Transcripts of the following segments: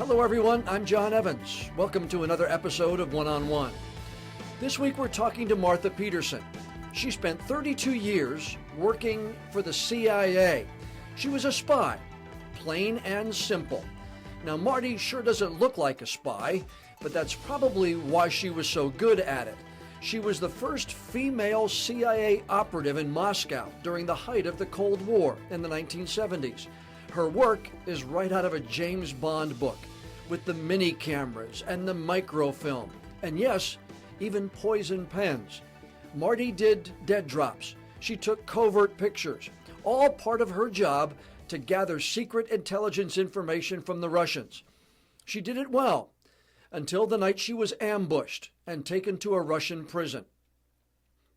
Hello everyone, I'm John Evans. Welcome to another episode of One-on-One. This week we're talking to Marti Peterson. She spent 32 years working for the CIA. She was a spy, plain and simple. Now Marti sure doesn't look like a spy, but that's probably why she was so good at it. She was the first female CIA operative in Moscow during the height of the Cold War in the 1970s. Her work is right out of a James Bond book, with the mini cameras and the microfilm, and yes, even poison pens. Marti did dead drops. She took covert pictures, all part of her job to gather secret intelligence information from the Russians. She did it well, until the night she was ambushed and taken to a Russian prison.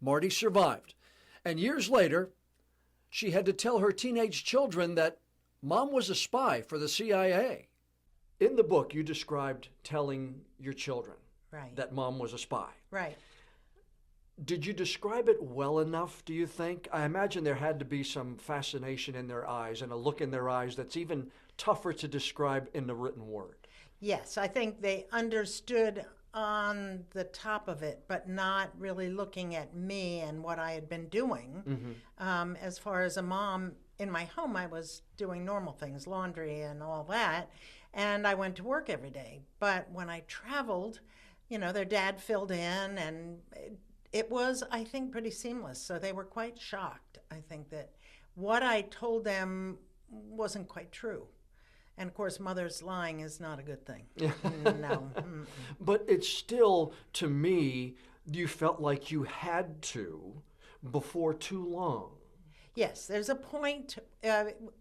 Marti survived, and years later, she had to tell her teenage children that Mom was a spy for the CIA. In the book, you described telling your children that Mom was a spy. Right. Did you describe it well enough, do you think? I imagine there had to be some fascination in their eyes and a look in their eyes that's even tougher to describe in the written word. Yes, I think they understood on the top of it, but not really looking at me and what I had been doing. As far as a mom, in my home, I was doing normal things, laundry and all that, and I went to work every day. But when I traveled, their dad filled in, and it was, I think, pretty seamless. So they were quite shocked, I think, that what I told them wasn't quite true. And of course, mother's lying is not a good thing. No. But it's still, to me, you felt like you had to before too long. Yes, there's a point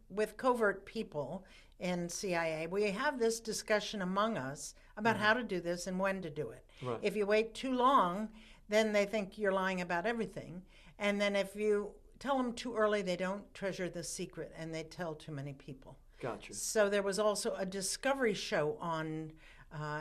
with covert people in CIA. We have this discussion among us about how to do this and when to do it. Right. If you wait too long, then they think you're lying about everything. And then if you tell them too early, they don't treasure the secret and they tell too many people. Gotcha. So there was also a Discovery show on,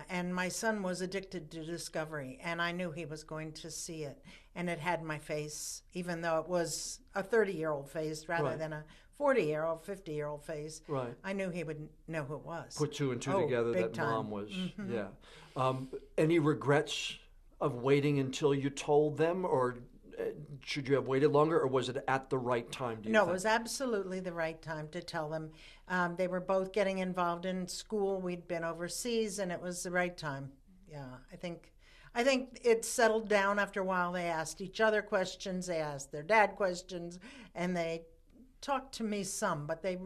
and my son was addicted to Discovery, and I knew he was going to see it. And it had my face, even though it was a 30-year-old face rather than a 40-year-old, 50-year-old face. Right. I knew he would know who it was. Put two and two together that time. Mom was, any regrets of waiting until you told them, or should you have waited longer, or was it at the right time, do you think? It was absolutely the right time to tell them. They were both getting involved in school. We'd been overseas, and it was the right time. Yeah, I think it settled down after a while. They asked each other questions. They asked their dad questions, and they talked to me some, but they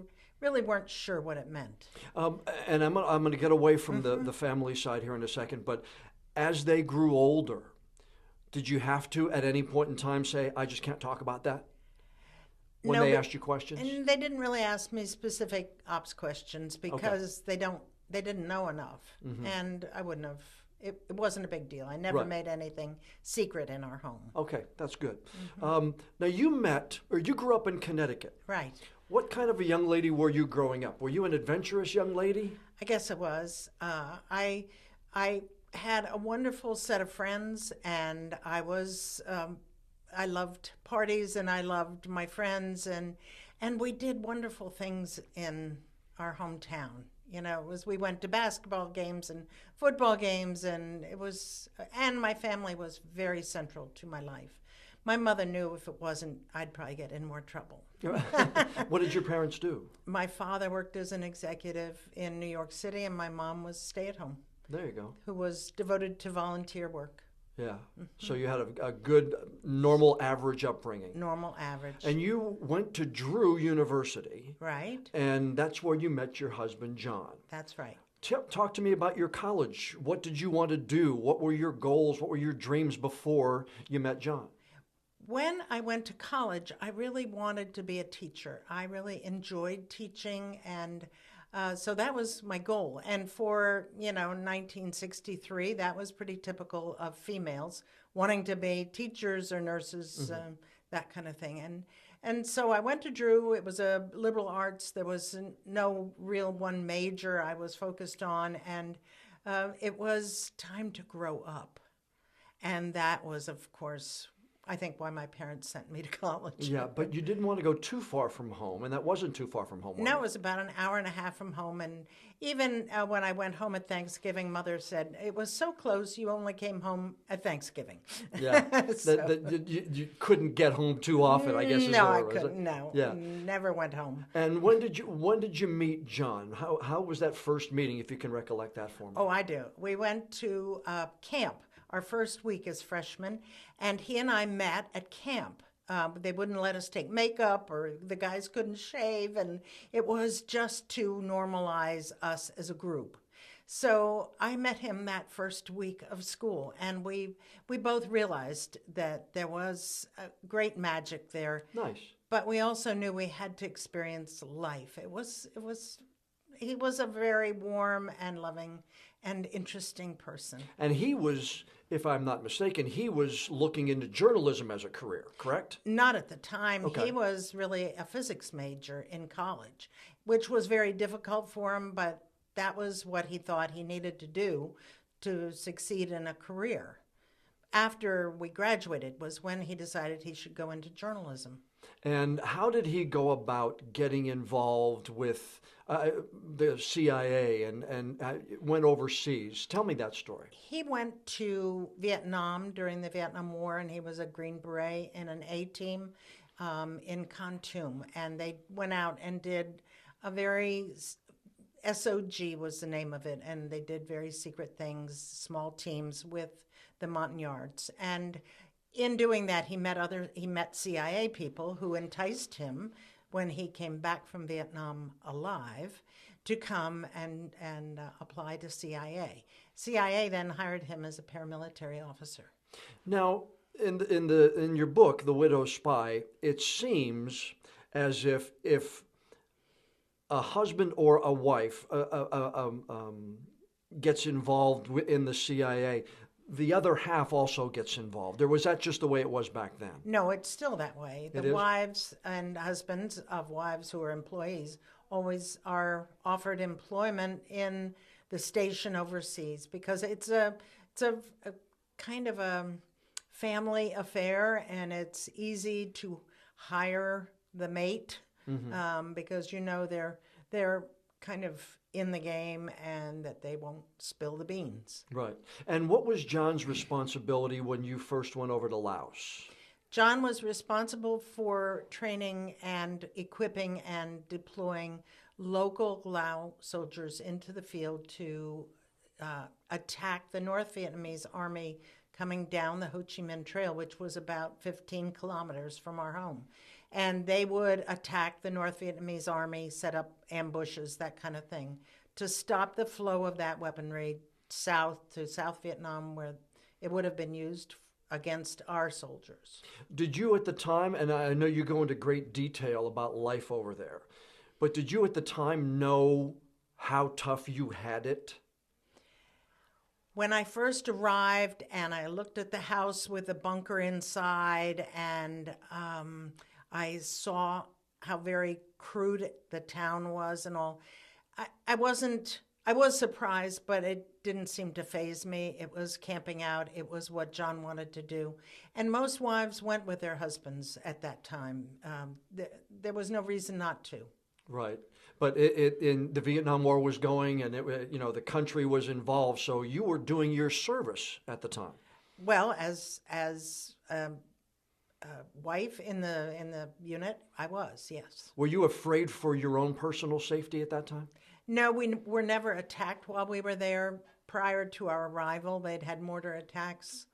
really weren't sure what it meant. And I'm going to get away from the family side here in a second, but as they grew older, did you have to, at any point in time, say, I just can't talk about that? When they asked you questions? And they didn't really ask me specific ops questions because they didn't know enough. And I wouldn't have, it wasn't a big deal. I never made anything secret in our home. Okay, that's good. Now you grew up in Connecticut. Right. What kind of a young lady were you growing up? Were you an adventurous young lady? I guess I was. I had a wonderful set of friends, and I loved parties, and I loved my friends, and we did wonderful things in our hometown. We went to basketball games and football games, and my family was very central to my life. My mother knew if it wasn't, I'd probably get in more trouble. What did your parents do? My father worked as an executive in New York City, and my mom was stay-at-home. There you go. Who was devoted to volunteer work. Yeah. So you had a good, normal, average upbringing. Normal, average. And you went to Drew University. Right. And that's where you met your husband, John. That's right. Talk to me about your college. What did you want to do? What were your goals? What were your dreams before you met John? When I went to college, I really wanted to be a teacher. I really enjoyed teaching, and so that was my goal. And for, 1963, that was pretty typical of females wanting to be teachers or nurses, that kind of thing. And so I went to Drew. It was a liberal arts. There was no real one major I was focused on. And it was time to grow up. And that was, of course, I think, why my parents sent me to college. Yeah, but you didn't want to go too far from home, and that wasn't too far from home. No, it was about an hour and a half from home. And even when I went home at Thanksgiving, Mother said, it was so close, you only came home at Thanksgiving. Yeah, So, you couldn't get home too often, I guess. no, I couldn't. No, Yeah. never went home. And when did you meet John? How was that first meeting, if you can recollect that for me? Oh, I do. We went to camp our first week as freshmen, and he and I met at camp. They wouldn't let us take makeup, or the guys couldn't shave, and it was just to normalize us as a group. So I met him that first week of school, and we both realized that there was great magic there. Nice. But we also knew we had to experience life. He was a very warm and loving and interesting person. And he was, if I'm not mistaken, he was looking into journalism as a career, correct? Not at the time. Okay. He was really a physics major in college, which was very difficult for him, but that was what he thought he needed to do to succeed in a career. After we graduated was when he decided he should go into journalism. And how did he go about getting involved with the CIA and went overseas? Tell me that story. He went to Vietnam during the Vietnam War, and he was a Green Beret in an A team in Khartoum. And they went out and did a very, SOG was the name of it, and they did very secret things, small teams with the Montagnards. And in doing that, he met CIA people who enticed him when he came back from Vietnam alive to come and apply to CIA. CIA then hired him as a paramilitary officer. Now, in your book, The Widow's Spy, it seems as if a husband or a wife gets involved in the CIA, the other half also gets involved. Or was that just the way it was back then? No, it's still that way. It The is? wives and husbands of wives who are employees always are offered employment in the station overseas, because it's a kind of a family affair, and it's easy to hire the mate because they're kind of in the game and that they won't spill the beans. Right. And what was John's responsibility when you first went over to Laos? John was responsible for training and equipping and deploying local Lao soldiers into the field to attack the North Vietnamese army coming down the Ho Chi Minh Trail, which was about 15 kilometers from our home. And they would attack the North Vietnamese army, set up ambushes, that kind of thing, to stop the flow of that weaponry south to South Vietnam, where it would have been used against our soldiers. Did you at the time, and I know you go into great detail about life over there, but did you at the time know how tough you had it? When I first arrived and I looked at the house with the bunker inside, and I saw how very crude the town was and all, I was surprised, but it didn't seem to faze me. It was camping out. It was what John wanted to do. And most wives went with their husbands at that time. There was no reason not to. Right. But in the Vietnam War was going, and the country was involved, so you were doing your service at the time. Well, as wife in the unit, I was, yes. Were you afraid for your own personal safety at that time? No, we were never attacked while we were there. Prior to our arrival, they'd had mortar attacks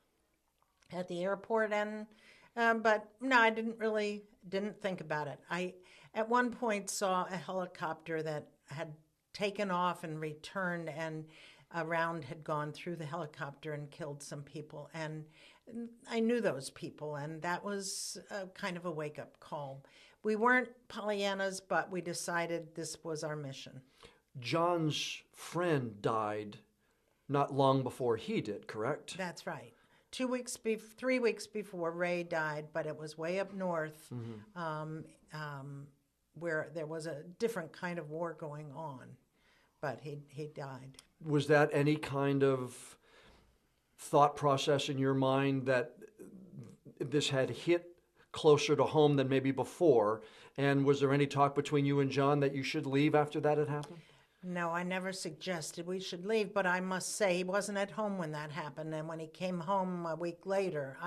at the airport, and but no, I didn't think about it. I at one point saw a helicopter that had taken off and returned, and a round had gone through the helicopter and killed some people, and I knew those people, and that was kind of a wake-up call. We weren't Pollyannas, but we decided this was our mission. John's friend died not long before he did, correct? That's right. 3 weeks before Ray died, but it was way up north, where there was a different kind of war going on. But he died. Was that any kind of thought process in your mind that this had hit closer to home than maybe before. And was there any talk between you and John that you should leave after that had happened? No, I never suggested we should leave, but I must say he wasn't at home when that happened. And when he came home a week later,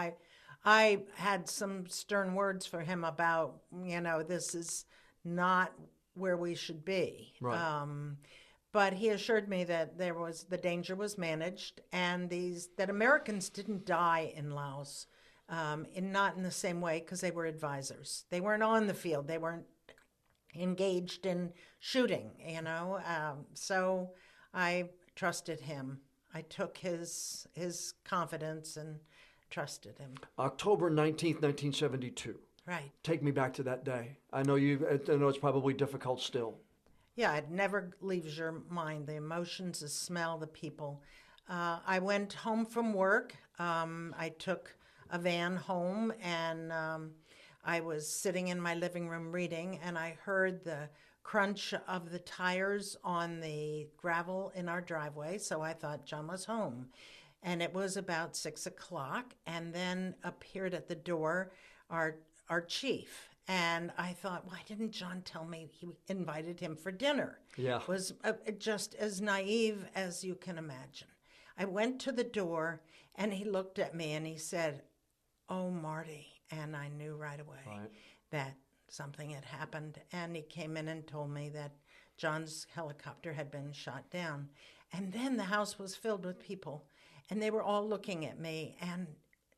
I had some stern words for him about, this is not where we should be. Right. But he assured me that the danger was managed, and that Americans didn't die in Laos, not in the same way, because they were advisors. They weren't on the field. They weren't engaged in shooting, so I trusted him. I took his confidence and trusted him. October 19th, 1972. Right. Take me back to that day. I know it's probably difficult still. Yeah, it never leaves your mind. The emotions, the smell, the people. I went home from work. I took a van home, and I was sitting in my living room reading, and I heard the crunch of the tires on the gravel in our driveway, so I thought John was home. And it was about 6 o'clock, and then appeared at the door our chief. And I thought, why didn't John tell me he invited him for dinner? Yeah. It was just as naive as you can imagine. I went to the door, and he looked at me, and he said, "Oh, Marty." And I knew right away that something had happened. And he came in and told me that John's helicopter had been shot down. And then the house was filled with people, and they were all looking at me. And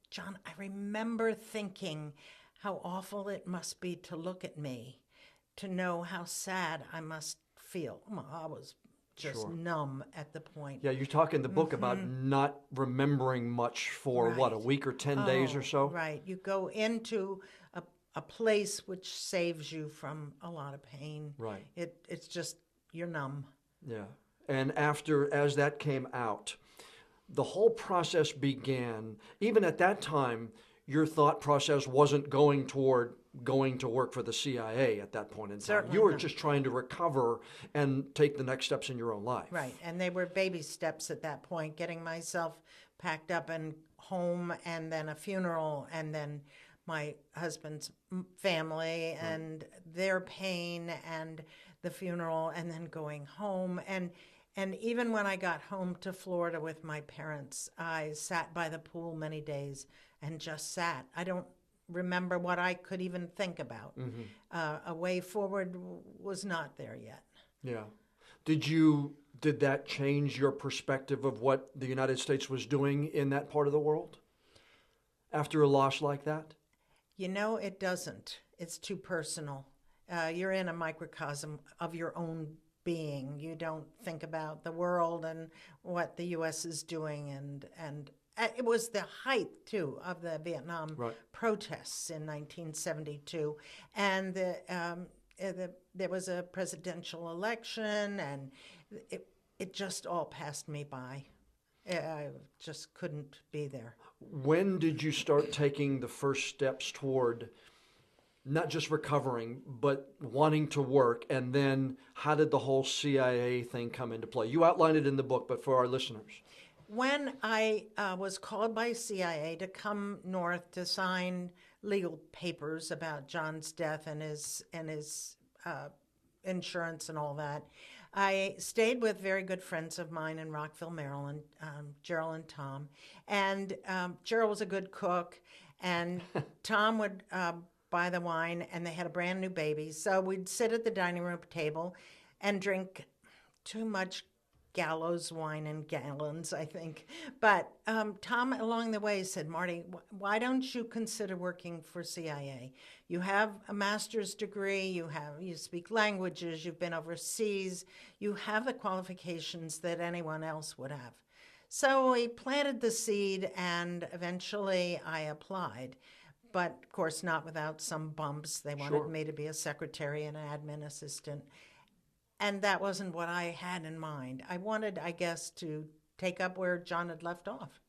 John, I remember thinking how awful it must be to look at me, to know how sad I must feel. I was just numb at the point. Yeah, you talk in the book about not remembering much for, a week or 10 days or so? Right. You go into a place which saves you from a lot of pain. Right. It's just, you're numb. Yeah. And as that came out, the whole process began. Even at that time, your thought process wasn't going toward going to work for the CIA at that point in time. Certainly you were not. just trying to recover and take the next steps in your own life. Right, and they were baby steps at that point, getting myself packed up and home, and then a funeral, and then my husband's family and their pain, and the funeral, and then going home. And even when I got home to Florida with my parents, I sat by the pool many days and just sat. I don't remember what I could even think about. A way forward was not there yet. Yeah. Did that change your perspective of what the United States was doing in that part of the world after a loss like that? It doesn't. It's too personal. You're in a microcosm of your own being. You don't think about the world and what the U.S. is doing, and it was the height, too, of the Vietnam protests in 1972. And there was a presidential election, and it just all passed me by. I just couldn't be there. When did you start taking the first steps toward not just recovering, but wanting to work? And then how did the whole CIA thing come into play? You outlined it in the book, but for our listeners. When I was called by CIA to come north to sign legal papers about John's death and his insurance and all that, I stayed with very good friends of mine in Rockville, Maryland, Gerald and Tom. And Gerald was a good cook, and Tom would buy the wine, and they had a brand new baby. So we'd sit at the dining room table and drink too much gallows wine in gallons, I think. But Tom, along the way, said, "Marty, why don't you consider working for CIA? You have a master's degree, you speak languages, you've been overseas, you have the qualifications that anyone else would have." So he planted the seed, and eventually I applied. But, of course, not without some bumps. They wanted me to be a secretary and an admin assistant. And that wasn't what I had in mind. I wanted, I guess, to take up where John had left off.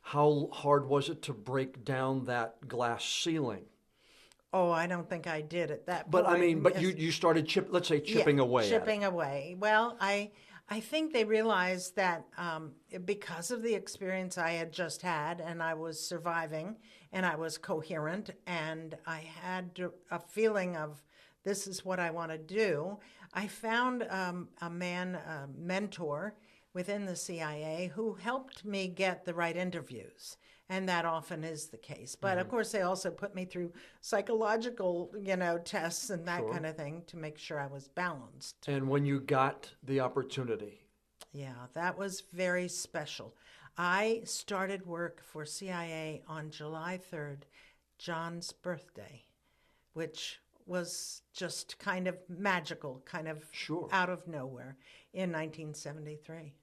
How hard was it to break down that glass ceiling? Oh, I don't think I did at that point. But you started chipping away. Chipping away. Well, I think they realized that because of the experience I had just had, and I was surviving, and I was coherent, and I had a feeling of this is what I want to do, I found a mentor within the CIA who helped me get the right interviews. And that often is the case. But of course, they also put me through psychological, tests and that kind of thing to make sure I was balanced. And when you got the opportunity? Yeah, that was very special. I started work for CIA on July 3rd, John's birthday, which was just kind of magical, kind of out of nowhere in 1973.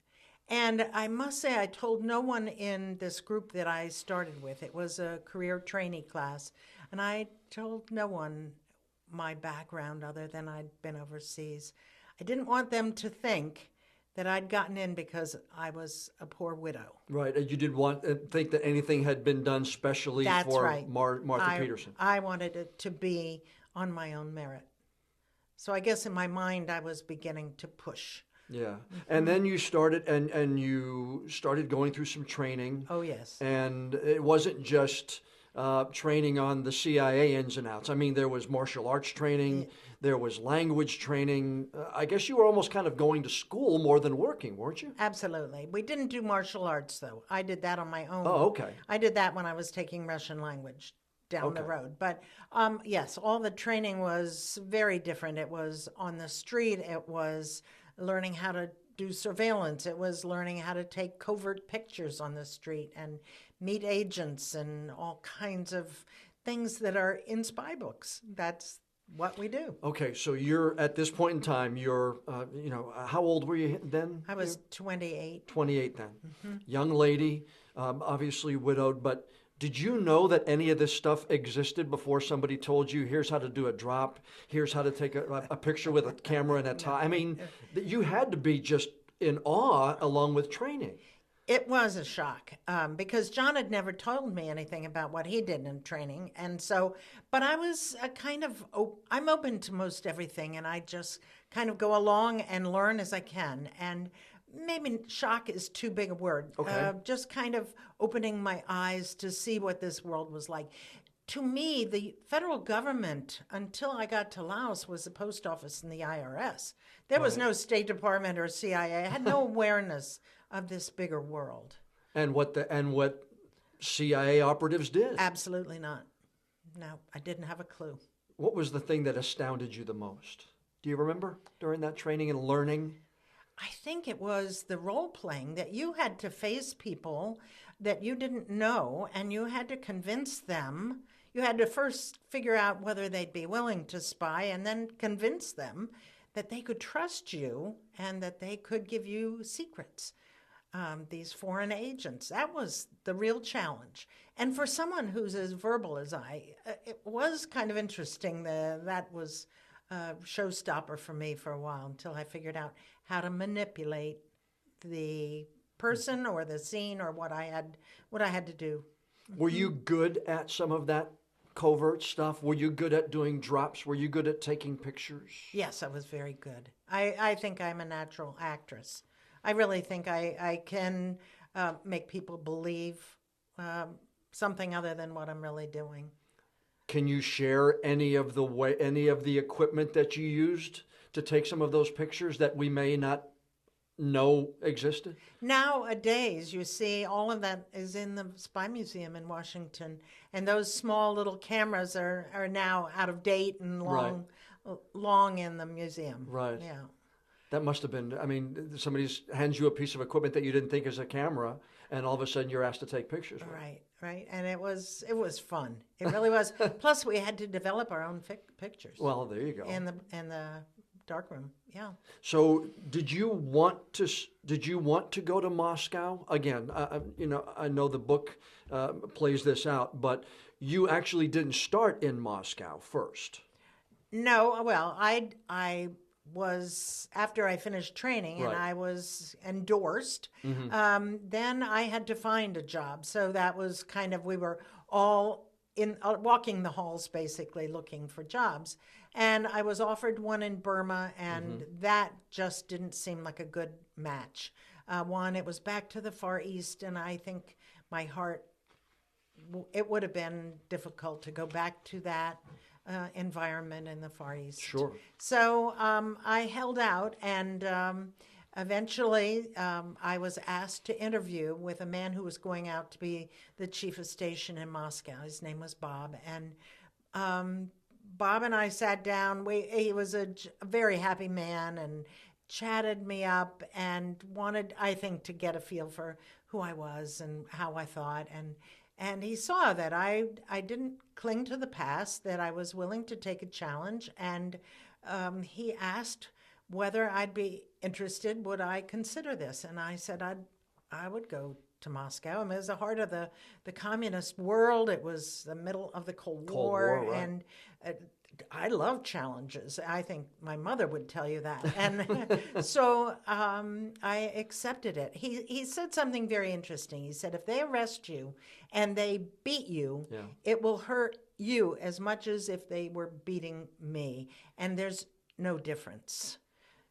And I must say, I told no one in this group that I started with. It was a career trainee class. And I told no one my background other than I'd been overseas. I didn't want them to think that I'd gotten in because I was a poor widow. Right. And you didn't think that anything had been done specially for right. Marti Peterson. I wanted it to be on my own merit. So I guess in my mind, I was beginning to push. Yeah. And then you started and you started going through some training. Oh, yes. And it wasn't just training on the CIA ins and outs. I mean, there was martial arts training, there was language training. I guess you were almost kind of going to school more than working, weren't you? Absolutely. We didn't do martial arts, though. I did that on my own. Oh, okay. I did that when I was taking Russian language down the road. But yes, all the training was very different. It was on the street. It was learning how to do surveillance. It was learning how to take covert pictures on the street and meet agents and all kinds of things that are in spy books. That's what we do. Okay, so you're at this point in time, you're, how old were you then? I was 28. 28 then. Young lady, obviously widowed, but did you know that any of this stuff existed before somebody told you, here's how to do a drop, here's how to take a picture with a camera and a tie? I mean, you had to be just in awe along with training. It was a shock because John had never told me anything about what he did in training. And so, but I was I'm open to most everything, and I just kind of go along and learn as I can. And maybe shock is too big a word. Okay. Just kind of opening my eyes to see what this world was like. To me, the federal government, until I got to Laos, was the post office and the IRS. There was no State Department or CIA. I had no awareness of this bigger world. And what CIA operatives did. Absolutely not. No, I didn't have a clue. What was the thing that astounded you the most? Do you remember during that training and learning? I think it was the role playing, that you had to face people that you didn't know, and you had to convince them. You had to first figure out whether they'd be willing to spy, and then convince them that they could trust you and that they could give you secrets. These foreign agents, that was the real challenge. And for someone who's as verbal as I, it was kind of interesting. That was a showstopper for me for a while until I figured out how to manipulate the person or the scene or what I had to do. Were you good at some of that covert stuff? Were you good at doing drops? Were you good at taking pictures? Yes, I was very good. I think I'm a natural actress. I really think I can make people believe something other than what I'm really doing. Can you share any of the equipment that you used to take some of those pictures that we may not know existed? Nowadays, you see, all of that is in the Spy Museum in Washington, and those small little cameras are now out of date and long in the museum. Right. Yeah. That must have been, I mean, somebody hands you a piece of equipment that you didn't think is a camera, and all of a sudden you're asked to take pictures. Right. And it was fun. It really was. Plus, we had to develop our own pictures. Well, there you go. In the darkroom, yeah. So, did you want to go to Moscow again? I know the book plays this out, but you actually didn't start in Moscow first. No, well, I was, after I finished training and Right. I was endorsed, then I had to find a job. So that was kind of, we were all in walking the halls, basically looking for jobs. And I was offered one in Burma, and that just didn't seem like a good match. One, it was back to the Far East, and I think my heart, it would have been difficult to go back to that environment in the Far East. Sure. So I held out, and eventually I was asked to interview with a man who was going out to be the chief of station in Moscow. His name was Bob, and Bob and I sat down. He was a very happy man and chatted me up and wanted, I think, to get a feel for who I was and how I thought. And he saw that I didn't cling to the past, that I was willing to take a challenge. And he asked whether I'd be interested, would I consider this? And I said I would go to Moscow. I mean, it was the heart of the communist world. It was the middle of the Cold War. Right. And I love challenges. I think my mother would tell you that. And so I accepted it. He said something very interesting. He said, if they arrest you and they beat you, it will hurt you as much as if they were beating me. And there's no difference.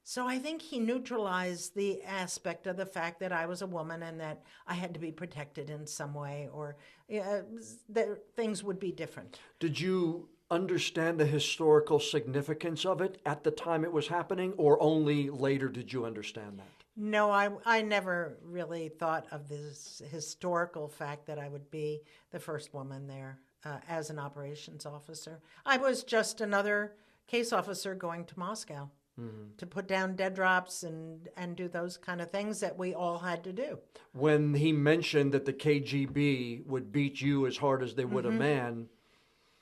So I think he neutralized the aspect of the fact that I was a woman and that I had to be protected in some way, or that things would be different. Did you understand the historical significance of it at the time it was happening, or only later did you understand that? No, I never really thought of this historical fact that I would be the first woman there as an operations officer. I was just another case officer going to Moscow to put down dead drops and do those kind of things that we all had to do. When he mentioned that the KGB would beat you as hard as they would a man...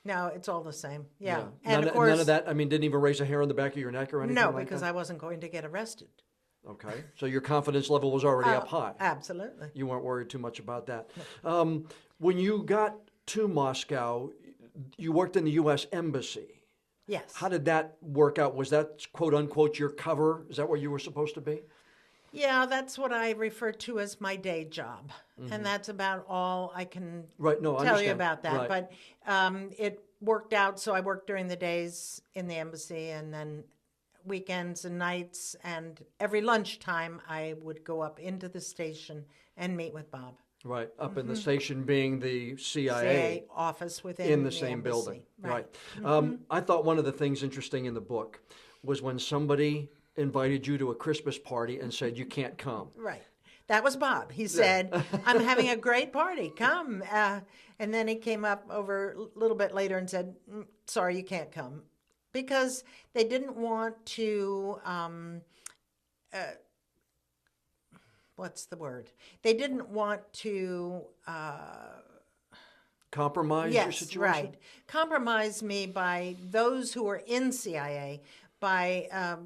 No, it's all the same. Yeah. And of course, none of that, I mean, didn't even raise a hair on the back of your neck or anything like that? No, because I wasn't going to get arrested. Okay. So your confidence level was already up high. Absolutely. You weren't worried too much about that. When you got to Moscow, you worked in the U.S. Embassy. Yes. How did that work out? Was that, quote unquote, your cover? Is that where you were supposed to be? Yeah, that's what I refer to as my day job. And that's about all I can tell you about that. Right. But it worked out, so I worked during the days in the embassy, and then weekends and nights, and every lunchtime I would go up into the station and meet with Bob. Right, up in the station being the CIA office within in the same embassy. building. Right. Mm-hmm. I thought one of the things interesting in the book was when somebody invited you to a Christmas party and said you can't come. Right. That was Bob. He said, I'm having a great party. Come. And then he came up over a little bit later and said, sorry, you can't come. Because they didn't want to, what's the word? They didn't want to... compromise your situation? Yes, right. Compromise me by those who were in CIA by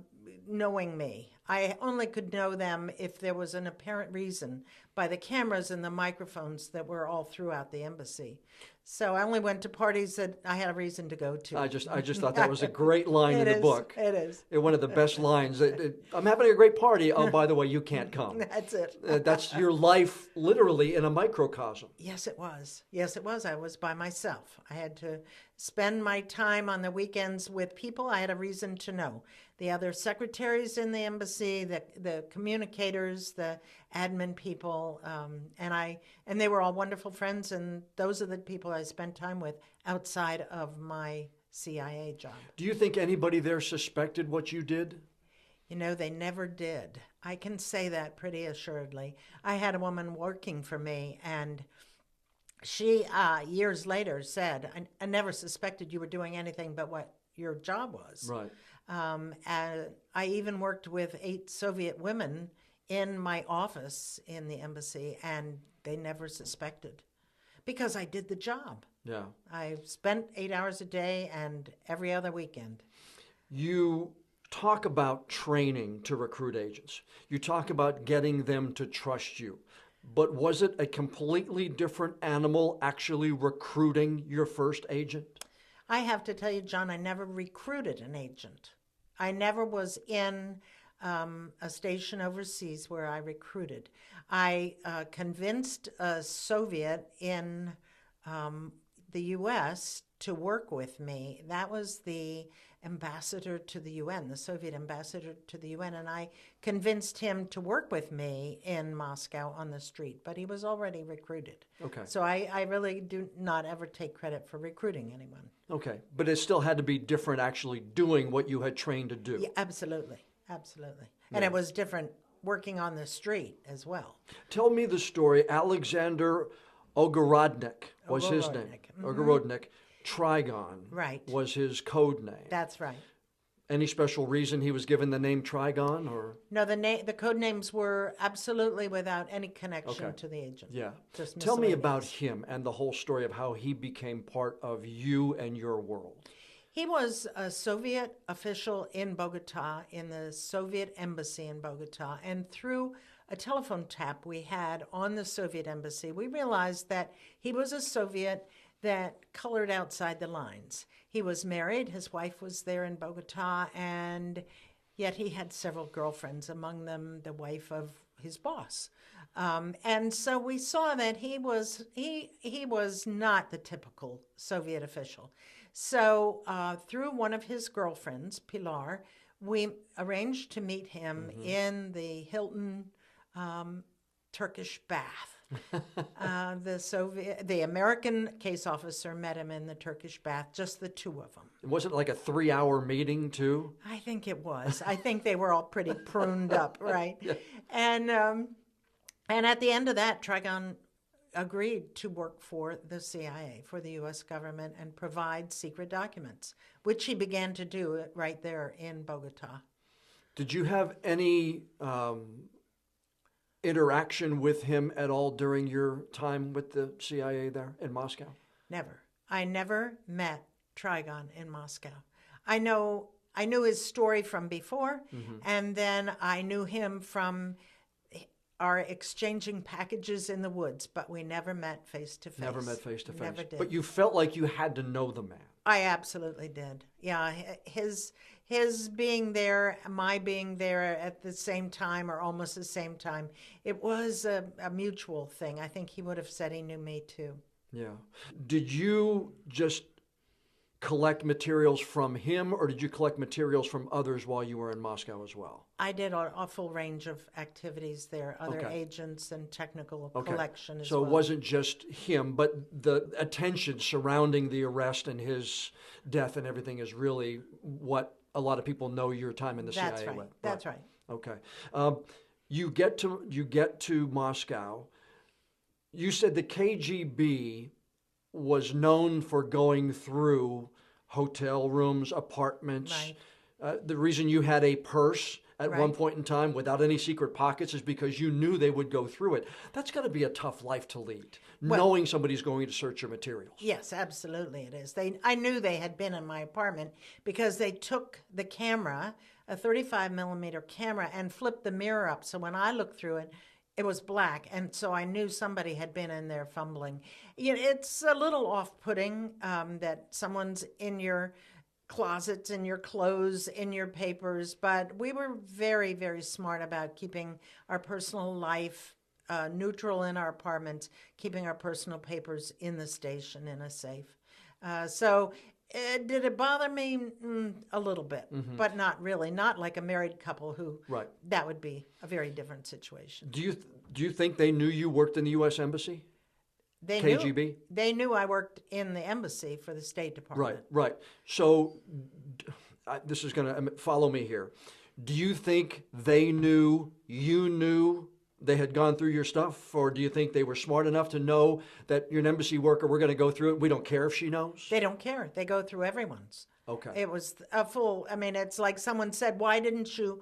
knowing me. I only could know them if there was an apparent reason by the cameras and the microphones that were all throughout the embassy. So I only went to parties that I had a reason to go to. I just thought that was a great line in the book. It is. One of the best lines. I'm having a great party. Oh, by the way, you can't come. That's it. That's your life literally in a microcosm. Yes, it was. Yes, it was. I was by myself. I had to spend my time on the weekends with people I had a reason to know. The other secretaries in the embassy, the communicators, the admin people, and they were all wonderful friends, and those are the people I spent time with outside of my CIA job. Do you think anybody there suspected what you did? You know, they never did. I can say that pretty assuredly. I had a woman working for me, and she, years later, said, I never suspected you were doing anything but what your job was. Right. And I even worked with 8 Soviet women in my office in the embassy, and they never suspected because I did the job. Yeah. I spent 8 hours a day and every other weekend. You talk about training to recruit agents. You talk about getting them to trust you. But was it a completely different animal actually recruiting your first agent? I have to tell you, John, I never recruited an agent. I never was in a station overseas where I recruited. I convinced a Soviet in the U.S. to work with me. That was the ambassador to the UN, the Soviet ambassador to the UN, and I convinced him to work with me in Moscow on the street, but he was already recruited. Okay. So I really do not ever take credit for recruiting anyone. Okay. But it still had to be different actually doing what you had trained to do. Yeah, absolutely. Absolutely. And it was different working on the street as well. Tell me the story. Alexander Ogorodnik was his name. Ogorodnik. Trigon was his code name. That's right. Any special reason he was given the name Trigon, or? No, the code names were absolutely without any connection to the agent. Yeah. Just Tell me about him and the whole story of how he became part of you and your world. He was a Soviet official in Bogota, in the Soviet embassy in Bogota, and through a telephone tap we had on the Soviet embassy, we realized that he was a Soviet that colored outside the lines. He was married, his wife was there in Bogota, and yet he had several girlfriends, among them the wife of his boss. And so we saw that he was not the typical Soviet official. So through one of his girlfriends, Pilar, we arranged to meet him in the Hilton Turkish bath. The American case officer met him in the Turkish bath, just the two of them. Was it like a 3-hour meeting too? I think it was. I think they were all pretty pruned up, right? Yeah. And at the end of that, Trigon agreed to work for the CIA, for the U.S. government, and provide secret documents, which he began to do right there in Bogota. Did you have any interaction with him at all during your time with the CIA there in Moscow? Never. I never met Trigon in Moscow. I knew his story from before, and then I knew him from our exchanging packages in the woods, but we never met face to face. Never met face to face. Never did. But you felt like you had to know the man. I absolutely did. Yeah, his being there, my being there at the same time or almost the same time, it was a mutual thing. I think he would have said he knew me too. Yeah. Did you just collect materials from him, or did you collect materials from others while you were in Moscow as well? I did a full range of activities there, other agents and technical collection as well. So it wasn't just him, but the attention surrounding the arrest and his death and everything is really what a lot of people know your time in the CIA with. That's right. Okay. You get to Moscow. You said the KGB was known for going through hotel rooms, apartments. Right. The reason you had a purse at one point in time without any secret pockets is because you knew they would go through it. That's got to be a tough life to lead, knowing somebody's going to search your materials. Yes, absolutely it is. I knew they had been in my apartment because they took the camera, a 35 millimeter camera, and flipped the mirror up. So when I looked through it, it was black, and so I knew somebody had been in there fumbling. You know, it's a little off-putting that someone's in your closets, in your clothes, in your papers, but we were very, very smart about keeping our personal life neutral in our apartments, keeping our personal papers in the station in a safe. Did it bother me? A little bit, but not really. Not like a married couple who, that would be a very different situation. Do you think they knew you worked in the U.S. Embassy? KGB? They knew I worked in the embassy for the State Department. Right. So this is going to follow me here. Do you think they knew you knew they had gone through your stuff, or do you think they were smart enough to know that you're an embassy worker, we're going to go through it, we don't care if she knows? They don't care. They go through everyone's. Okay. It was a full, it's like someone said, why didn't you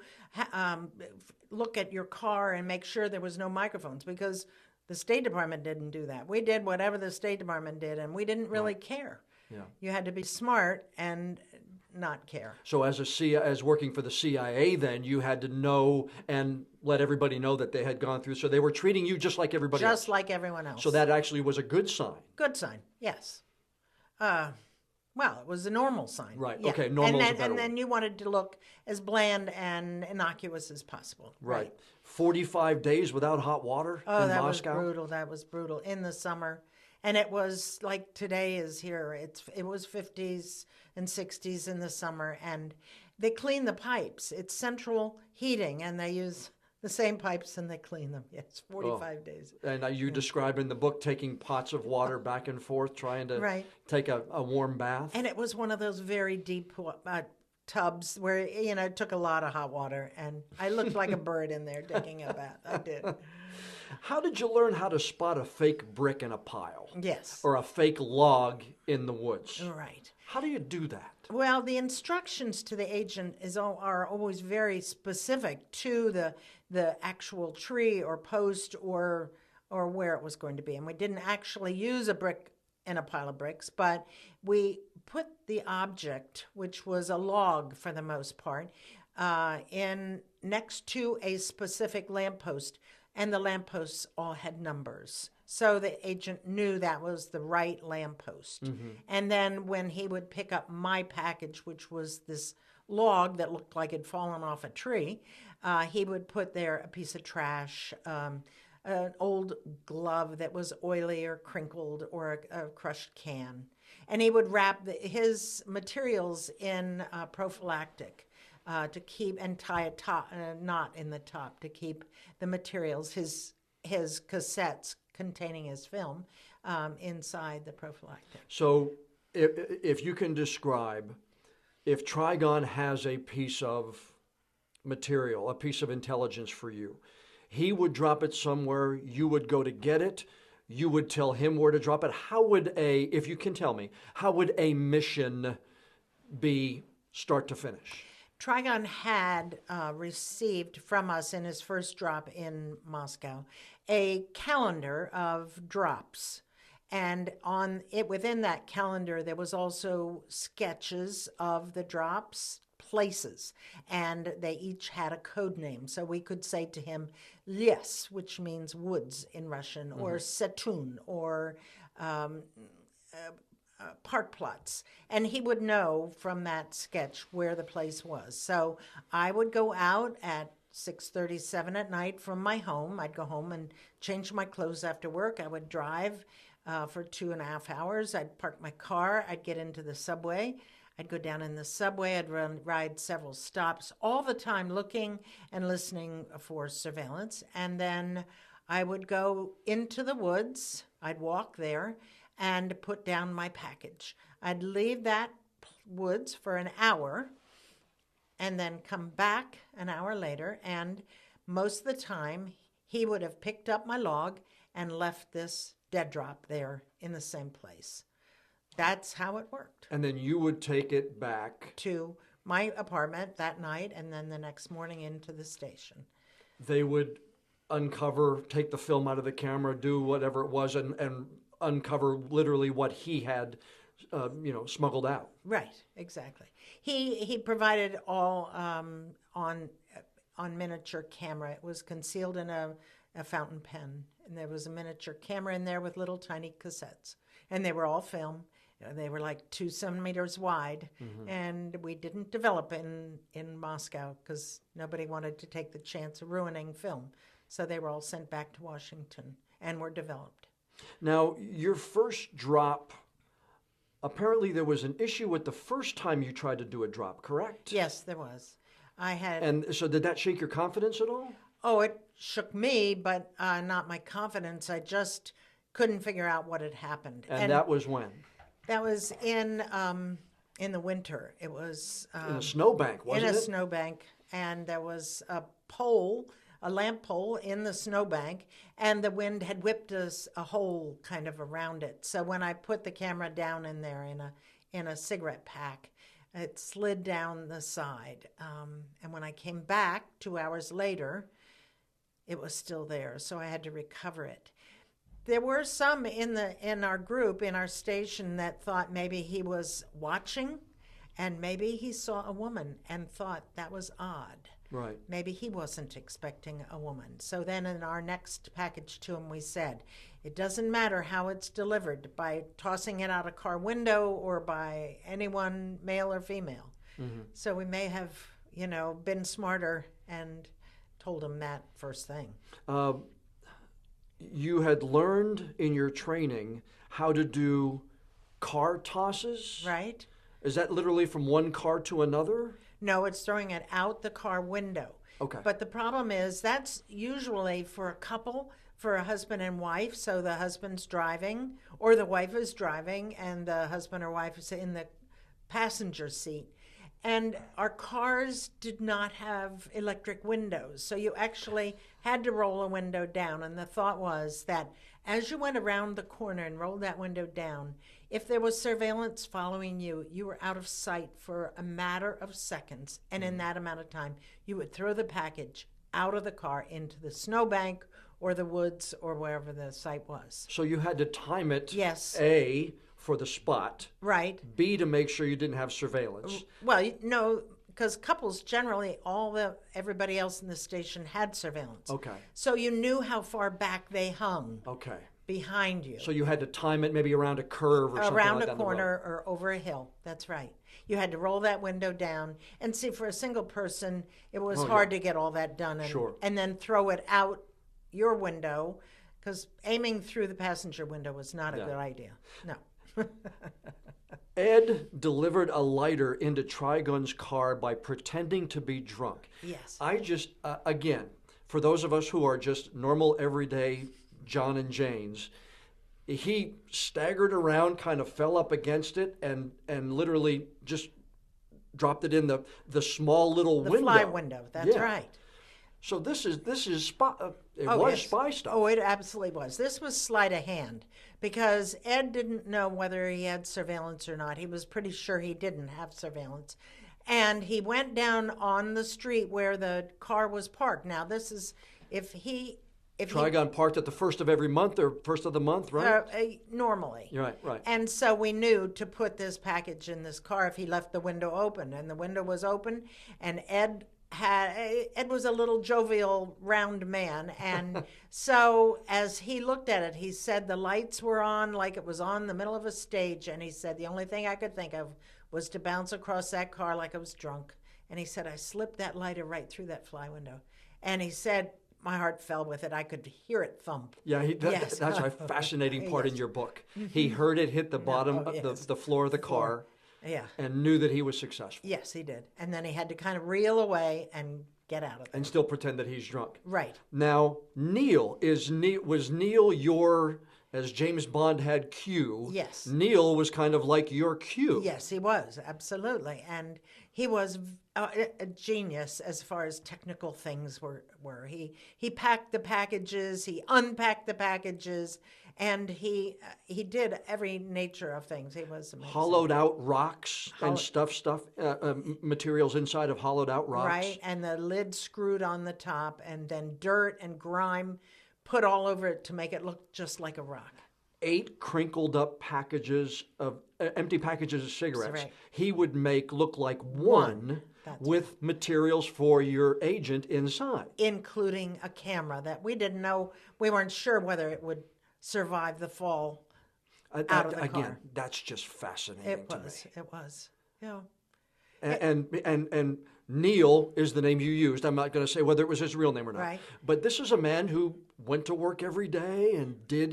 look at your car and make sure there was no microphones? Because the State Department didn't do that. We did whatever the State Department did, and we didn't really care. Yeah. You had to be smart and not care. So as working for the CIA, then you had to know and let everybody know that they had gone through. So they were treating you just like everybody else. Just like everyone else. So that actually was a good sign. Good sign, yes. Well, it was a normal sign. Right. Yeah. Okay. Normal is a better and then one. you wanted to look as bland and innocuous as possible. Right. 45 days without hot water Oh, in that Moscow? was brutal. That was brutal in the summer. And it was like today is here. It was 50s and 60s in the summer, and they clean the pipes. It's central heating, and they use the same pipes and they clean them. Yes, 45 days. And you describe in the book taking pots of water back and forth, trying to Right. take a warm bath. And it was one of those very deep tubs where, it took a lot of hot water, and I looked like a bird in there taking a bath. I did. How did you learn how to spot a fake brick in a pile? Yes. Or a fake log in the woods? Right. How do you do that? Well, the instructions to the agent are always very specific to the actual tree or post or where it was going to be. And we didn't actually use a brick in a pile of bricks, but we put the object, which was a log for the most part, in next to a specific lamppost, and the lampposts all had numbers. So the agent knew that was the right lamppost. Mm-hmm. And then when he would pick up my package, which was this log that looked like it'd fallen off a tree, he would put there a piece of trash, an old glove that was oily or crinkled, or a crushed can. And he would wrap his materials in prophylactic to keep, and tie a knot in the top to keep the materials, his cassettes containing his film, inside the prophylactic. So if you can describe, if Trigon has a piece of material, a piece of intelligence for you, he would drop it somewhere, you would go to get it, you would tell him where to drop it. How would if you can tell me, how would a mission be start to finish? Trigon had received from us in his first drop in Moscow a calendar of drops. And within that calendar, there was also sketches of the drops, places, and they each had a code name. So we could say to him, Les, which means woods in Russian, or Setun, or park plots, and he would know from that sketch where the place was. So I would go out at 6:37 at night from my home. I'd go home and change my clothes after work. I would drive for 2.5 hours. I'd park my car. I'd get into the subway. I'd go down in the subway. I'd ride several stops, all the time looking and listening for surveillance. And then I would go into the woods. I'd walk there and put down my package. I'd leave that woods for an hour and then come back an hour later, and most of the time he would have picked up my log and left this dead drop there in the same place. That's how it worked. And then you would take it back to my apartment that night, and then the next morning into the station. They would uncover, take the film out of the camera, do whatever it was, and uncover literally what he had, smuggled out. Right, exactly. He provided all on miniature camera. It was concealed in a fountain pen, and there was a miniature camera in there with little tiny cassettes, and they were all film. They were like 2 centimeters wide, and we didn't develop in Moscow because nobody wanted to take the chance of ruining film. So they were all sent back to Washington and were developed. Now, your first drop, apparently there was an issue with the first time you tried to do a drop, correct? Yes, there was. And so did that shake your confidence at all? Oh, it shook me, but not my confidence. I just couldn't figure out what had happened. And that was when? That was in the winter. It was in a snowbank, wasn't it? In a snowbank, and there was a lamp pole in the snowbank, and the wind had whipped us a hole kind of around it. So when I put the camera down in there in a cigarette pack, it slid down the side. And when I came back 2 hours later, it was still there. So I had to recover it. There were some in our group, in our station, that thought maybe he was watching, and maybe he saw a woman and thought that was odd. Right. Maybe he wasn't expecting a woman. So then in our next package to him, we said, It doesn't matter how it's delivered, by tossing it out a car window or by anyone, male or female. So we may have, been smarter and told him that first thing. You had learned in your training how to do car tosses? Right? Is that literally from one car to another? No, it's throwing it out the car window. Okay. But the problem is that's usually for a couple, for a husband and wife. So the husband's driving or the wife is driving and the husband or wife is in the passenger seat. And our cars did not have electric windows. So you actually had to roll a window down. And the thought was that as you went around the corner and rolled that window down, if there was surveillance following you, you were out of sight for a matter of seconds. And in that amount of time, you would throw the package out of the car into the snowbank or the woods or wherever the site was. So you had to time it, Yes. A, for the spot, Right. B, to make sure you didn't have surveillance. Well, no, because couples generally, everybody else in the station had surveillance. Okay. So you knew how far back they hung Okay. behind you. So you had to time it maybe around a curve or something Around like a that on the road. corner or over a hill. That's right. You had to roll that window down. And see, for a single person, it was hard to get all that done. And, Sure. and then throw it out your window, because aiming through the passenger window was not a good idea. No. Ed delivered a lighter into Trigon's car by pretending to be drunk. Yes. I just, again, for those of us who are just normal, everyday John and Janes, he staggered around, kind of fell up against it, and literally just dropped it in the small little window. The fly window. That's right. So this is spy. Yes. Spy stuff. Oh, it absolutely was. This was sleight of hand because Ed didn't know whether he had surveillance or not. He was pretty sure he didn't have surveillance. And he went down on the street where the car was parked. Now, this is if Trigon parked at the first of every month or first of the month, right? Normally. Right. And so we knew to put this package in this car if he left the window open. And the window was open, and Ed was a little jovial, round man. And so as he looked at it, he said the lights were on like it was on the middle of a stage. And he said, the only thing I could think of was to bounce across that car like I was drunk. And he said, I slipped that lighter right through that fly window. And he said, my heart fell with it. I could hear it thump. Yeah, Yes. that's a fascinating part in Yes. your book. He heard it hit the bottom of the floor of the car. Yeah. And knew that he was successful. Yes, he did. And then he had to kind of reel away and get out of there. And still pretend that he's drunk. Right. Now, was Neil your, as James Bond had Q? Yes. Neil was kind of like your Q. Yes, he was, absolutely. And he was a genius as far as technical things were. He packed the packages, he unpacked the packages, and he did every nature of things. He was amazing. Hollowed out rocks and materials inside of hollowed out rocks. Right, and the lid screwed on the top, and then dirt and grime put all over it to make it look just like a rock. 8 crinkled up packages of empty packages of cigarettes. Right. He would make look like one with materials for your agent inside, including a camera that we didn't know. We weren't sure whether it would survive the fall out of the again, car. that's just fascinating to me. It was. Yeah. And Neil is the name you used. I'm not going to say whether it was his real name or not. Right. But this is a man who went to work every day and did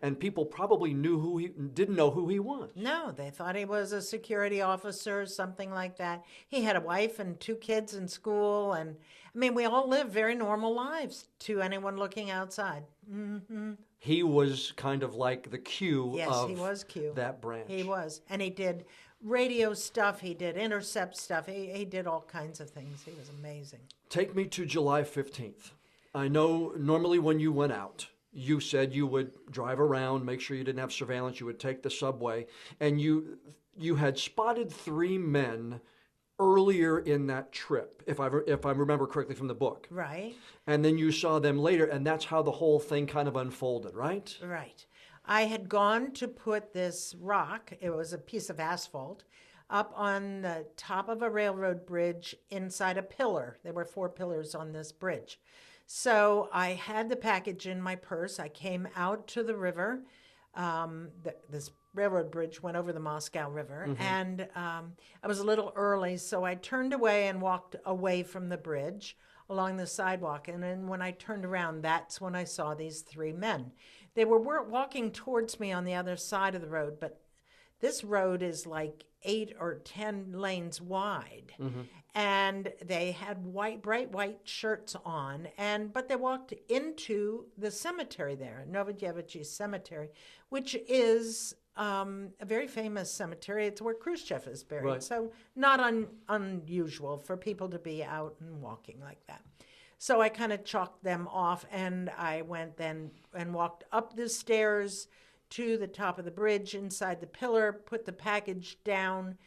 and people probably didn't know who he was. No, they thought he was a security officer or something like that. He had a wife and 2 kids in school. And I mean, we all live very normal lives to anyone looking outside. Mm-hmm. He was kind of like the Q of he was Q. that branch. He was. And he did radio stuff. He did intercept stuff. He did all kinds of things. He was amazing. Take me to July 15th. I know normally when you went out, you said you would drive around, make sure you didn't have surveillance, you would take the subway, and you had spotted 3 men earlier in that trip, if I remember correctly from the book. Right. And then you saw them later, and that's how the whole thing kind of unfolded, right? Right. I had gone to put this rock, it was a piece of asphalt, up on the top of a railroad bridge inside a pillar. There were 4 pillars on this bridge. So I had the package in my purse. I came out to the river. This railroad bridge went over the Moscow River, and I was a little early, so I turned away and walked away from the bridge along the sidewalk. And then when I turned around, that's when I saw these three men. They were walking towards me on the other side of the road, but this road is like 8 or 10 lanes wide. And they had bright white shirts on, but they walked into the cemetery there, Novodevichy Cemetery, which is a very famous cemetery. It's where Khrushchev is buried. Right. So not unusual for people to be out and walking like that. So I kind of chalked them off, and I went then and walked up the stairs to the top of the bridge, inside the pillar, put the package down,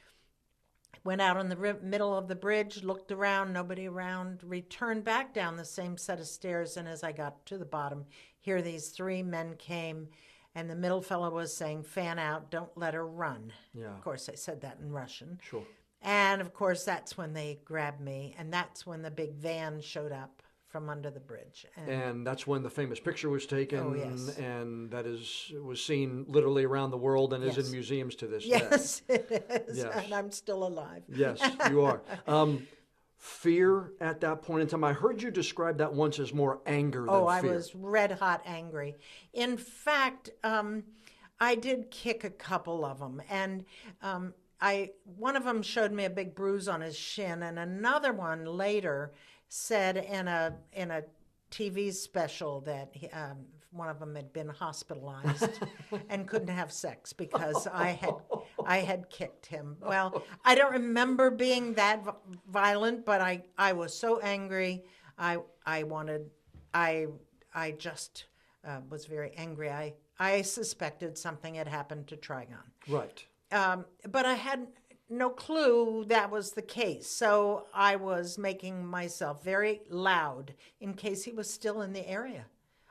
went out on the middle of the bridge, looked around, nobody around, returned back down the same set of stairs, and as I got to the bottom, here these three men came, and the middle fellow was saying, "Fan out, don't let her run." Yeah. Of course, I said that in Russian. Sure. And of course, that's when they grabbed me, and that's when the big van showed up from under the bridge. And that's when the famous picture was taken, Oh, yes. and that was seen literally around the world and is Yes. in museums to this day. Yes, it is, Yes. and I'm still alive. Yes, you are. Fear at that point in time. I heard you describe that once as more anger than Oh, I fear. was red hot angry. In fact, I did kick a couple of them, and one of them showed me a big bruise on his shin, and another one later said in a TV special that one of them had been hospitalized and couldn't have sex because I had kicked him. Well, I don't remember being that violent, but I was so angry. I just was very angry. I suspected something had happened to Trigon. Right. But I had no clue that was the case. So I was making myself very loud in case he was still in the area.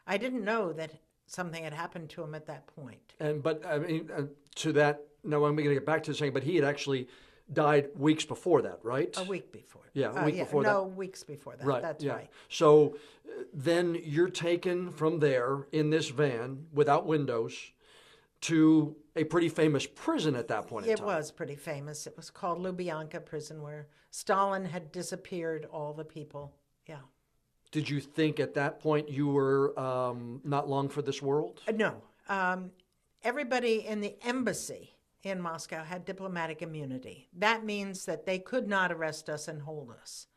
I didn't know that something had happened to him at that point. But I mean, to that, no, I'm going to get back to the saying, but he had actually died weeks before that, right? A week before. Yeah, a week before that. No, weeks before that. Right. That's yeah. right. So then you're taken from there in this van without windows to a pretty famous prison at that point in It time. was pretty famous. It was called Lubyanka Prison, where Stalin had disappeared all the people. Yeah. Did you think at that point you were not long for this world? No. Everybody in the embassy in Moscow had diplomatic immunity. That means that they could not arrest us and hold us.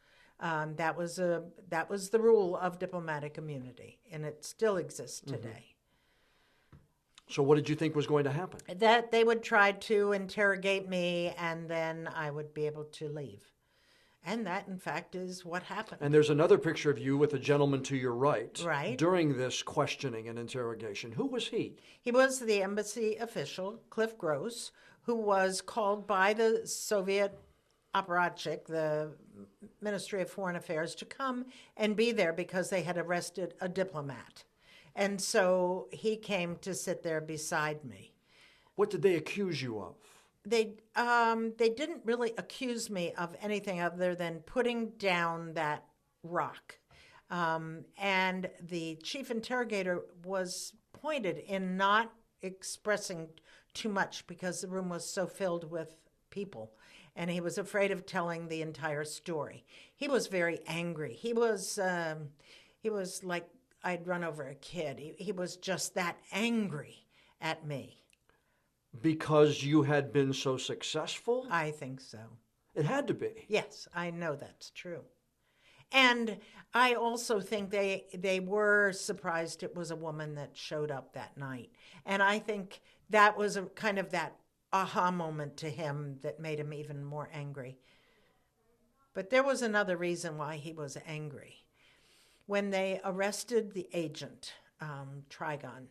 That was the rule of diplomatic immunity, and it still exists today. So what did you think was going to happen? That they would try to interrogate me, and then I would be able to leave. And that, in fact, is what happened. And there's another picture of you with a gentleman to your right. Right. During this questioning and interrogation. Who was he? He was the embassy official, Cliff Gross, who was called by the Soviet operative, the Ministry of Foreign Affairs, to come and be there because they had arrested a diplomat. And so he came to sit there beside me. What did they accuse you of? They didn't really accuse me of anything other than putting down that rock. And the chief interrogator was pointed in not expressing too much because the room was so filled with people. And he was afraid of telling the entire story. He was very angry. He was like I'd run over a kid. He was just that angry at me. Because you had been so successful? I think so. It had to be. Yes, I know that's true. And I also think they were surprised it was a woman that showed up that night. And I think that was a kind of that aha moment to him that made him even more angry. But there was another reason why he was angry. When they arrested the agent, Trigon,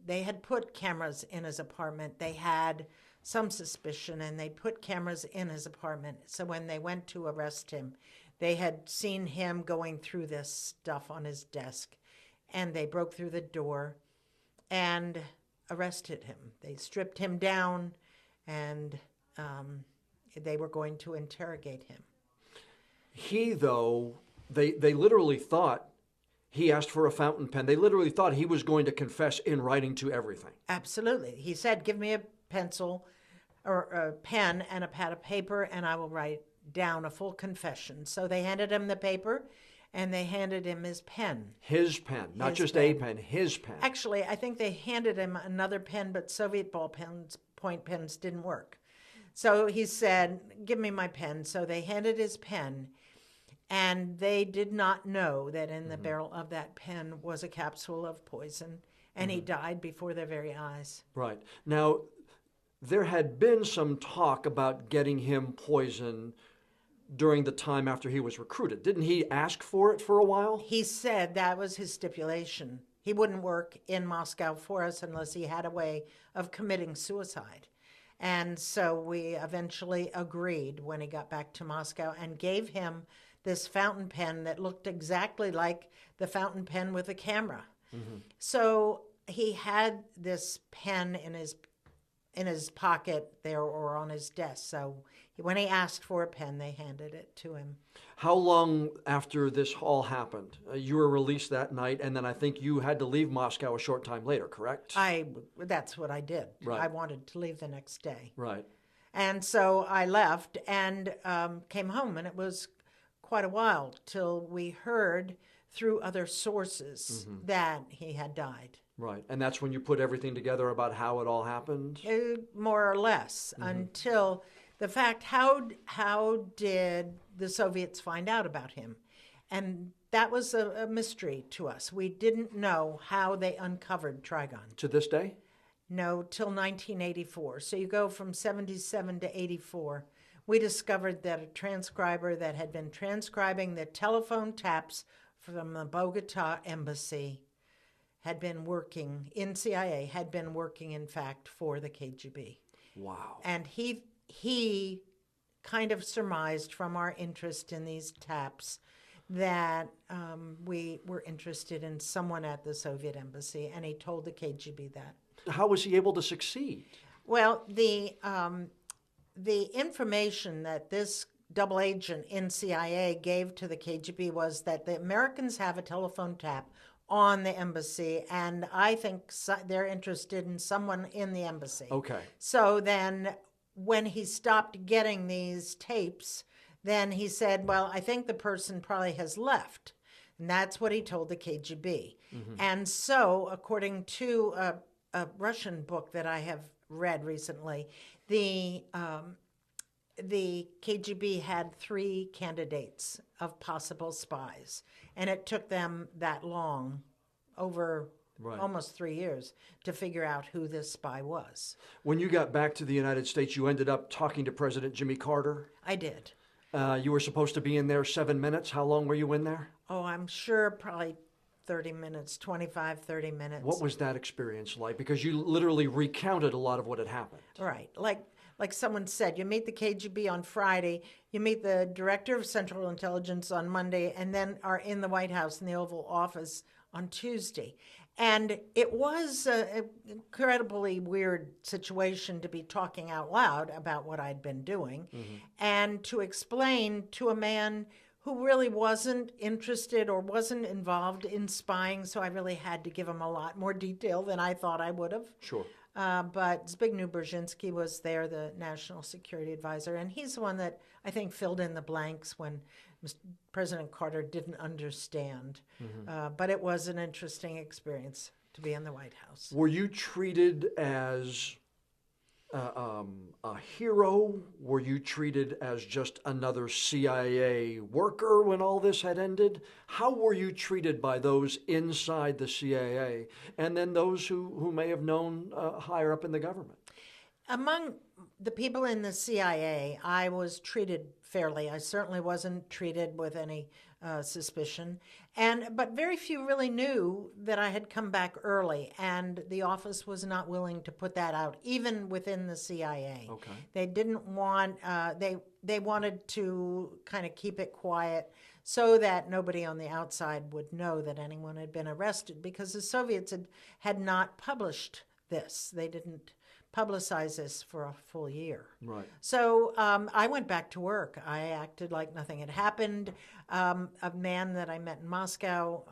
they had put cameras in his apartment. They had some suspicion, and they put cameras in his apartment. So when they went to arrest him, they had seen him going through this stuff on his desk, and they broke through the door and arrested him. They stripped him down, and they were going to interrogate him. He, though, they literally thought He asked for a fountain pen. They literally thought he was going to confess in writing to everything. Absolutely. He said, give me a pencil or a pen and a pad of paper, and I will write down a full confession. So they handed him the paper, and they handed him his pen. His pen, not His just pen. a pen, his pen. Actually, I think they handed him another pen, but Soviet ball pens, point pens, didn't work. So he said, give me my pen. So they handed his pen, and they did not know that in the barrel of that pen was a capsule of poison, and he died before their very eyes. Right. Now, there had been some talk about getting him poison during the time after he was recruited. Didn't he ask for it for a while? He said that was his stipulation. He wouldn't work in Moscow for us unless he had a way of committing suicide. And so we eventually agreed when he got back to Moscow and gave him this fountain pen that looked exactly like the fountain pen with a camera. So he had this pen in his pocket there or on his desk. So when he asked for a pen, they handed it to him. How long after this all happened? You were released that night, and then I think you had to leave Moscow a short time later, correct? That's what I did. Right. I wanted to leave the next day. Right. And so I left and came home, and it was quite a while till we heard through other sources that he had died. Right. And that's when you put everything together about how it all happened? More or less, until the fact, how did the Soviets find out about him? And that was a mystery to us. We didn't know how they uncovered Trigon. To this day? No, till 1984. So you go from 77 to 84. We discovered that a transcriber that had been transcribing the telephone taps from the Bogota embassy had been working in CIA, had been working, in fact, for the KGB. Wow. And he kind of surmised from our interest in these taps that we were interested in someone at the Soviet embassy, and he told the KGB that. How was he able to succeed? Well, the information that this double agent in CIA gave to the KGB was that the Americans have a telephone tap on the embassy, and I think they're interested in someone in the embassy. Okay. So then when he stopped getting these tapes, then he said, well, I think the person probably has left. And that's what he told the KGB. And so, according to a Russian book that I have read recently, the KGB had 3 candidates of possible spies, and it took them that long, over almost 3 years, to figure out who this spy was. When you got back to the United States, you ended up talking to President Jimmy Carter. I did. You were supposed to be in there 7 minutes. How long were you in there? Oh, I'm sure probably 30 minutes, 25, 30 minutes. What was that experience like? Because you literally recounted a lot of what had happened. Right. Like someone said, you meet the KGB on Friday, you meet the Director of Central Intelligence on Monday, and then are in the White House in the Oval Office on Tuesday. And it was an incredibly weird situation to be talking out loud about what I'd been doing and to explain to a man who really wasn't interested or wasn't involved in spying, so I really had to give him a lot more detail than I thought I would have. Sure. But Zbigniew Brzezinski was there, the national security advisor, and he's the one that I think filled in the blanks when President Carter didn't understand. But it was an interesting experience to be in the White House. Were you treated as a hero? Were you treated as just another CIA worker when all this had ended? How were you treated by those inside the CIA and then those who may have known higher up in the government? Among the people in the CIA, I was treated fairly. I certainly wasn't treated with any suspicion, but very few really knew that I had come back early, and the office was not willing to put that out, even within the CIA. Okay. They didn't want. They wanted to kind of keep it quiet so that nobody on the outside would know that anyone had been arrested, because the Soviets had not published this. They didn't publicize this for a full year. Right. So I went back to work. I acted like nothing had happened. A man that I met in Moscow,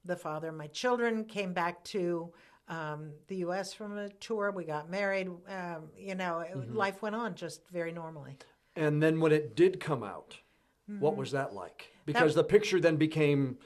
the father of my children, came back to the U.S. from a tour. We got married. Life went on just very normally. And then when it did come out, what was that like? Because the picture then became,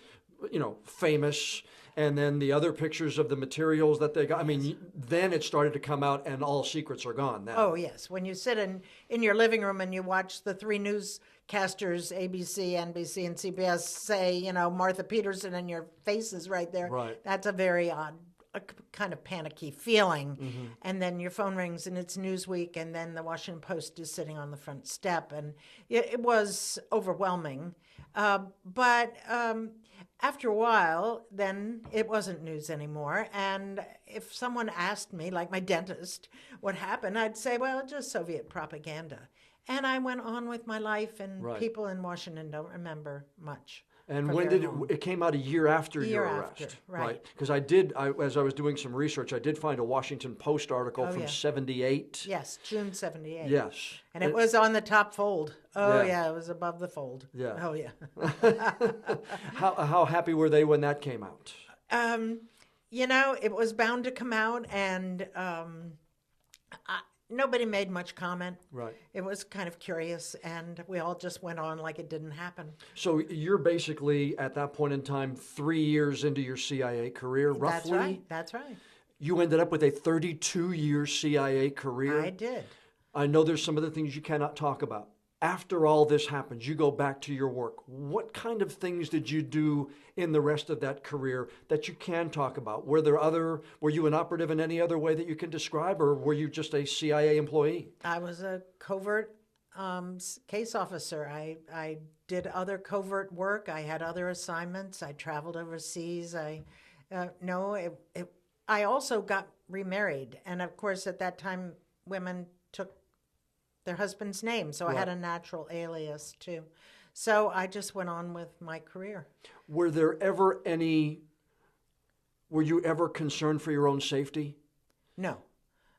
famous, and then the other pictures of the materials that they got. I mean, then it started to come out, and all secrets are gone now. Oh, yes. When you sit in your living room and you watch the three newscasters, ABC, NBC, and CBS, say, Martha Peterson, and your face is right there. Right. That's a very odd, a kind of panicky feeling. And then your phone rings and it's Newsweek, and then the Washington Post is sitting on the front step. And it was overwhelming. But after a while, then it wasn't news anymore. And if someone asked me, like my dentist, what happened, I'd say, well, just Soviet propaganda. And I went on with my life, and people in Washington don't remember much. And when did it came out? A year after your arrest, after, right? Because as I was doing some research, I did find a Washington Post article from '78. Yes, June '78. Yes, and it was on the top fold. Oh yeah, it was above the fold. Yeah. Oh yeah. How happy were they when that came out? It was bound to come out, and nobody made much comment. Right. It was kind of curious, and we all just went on like it didn't happen. So you're basically, at that point in time, 3 years into your CIA career, roughly? That's right. You ended up with a 32-year CIA career? I did. I know there's some other things you cannot talk about. After all this happens, you go back to your work. What kind of things did you do in the rest of that career that you can talk about? Were you an operative in any other way that you can describe, or were you just a CIA employee? I was a covert case officer. I did other covert work. I had other assignments. I traveled overseas. I also got remarried. And of course, at that time, women took their husband's name. So I had a natural alias too. So I just went on with my career. Were you ever concerned for your own safety? No,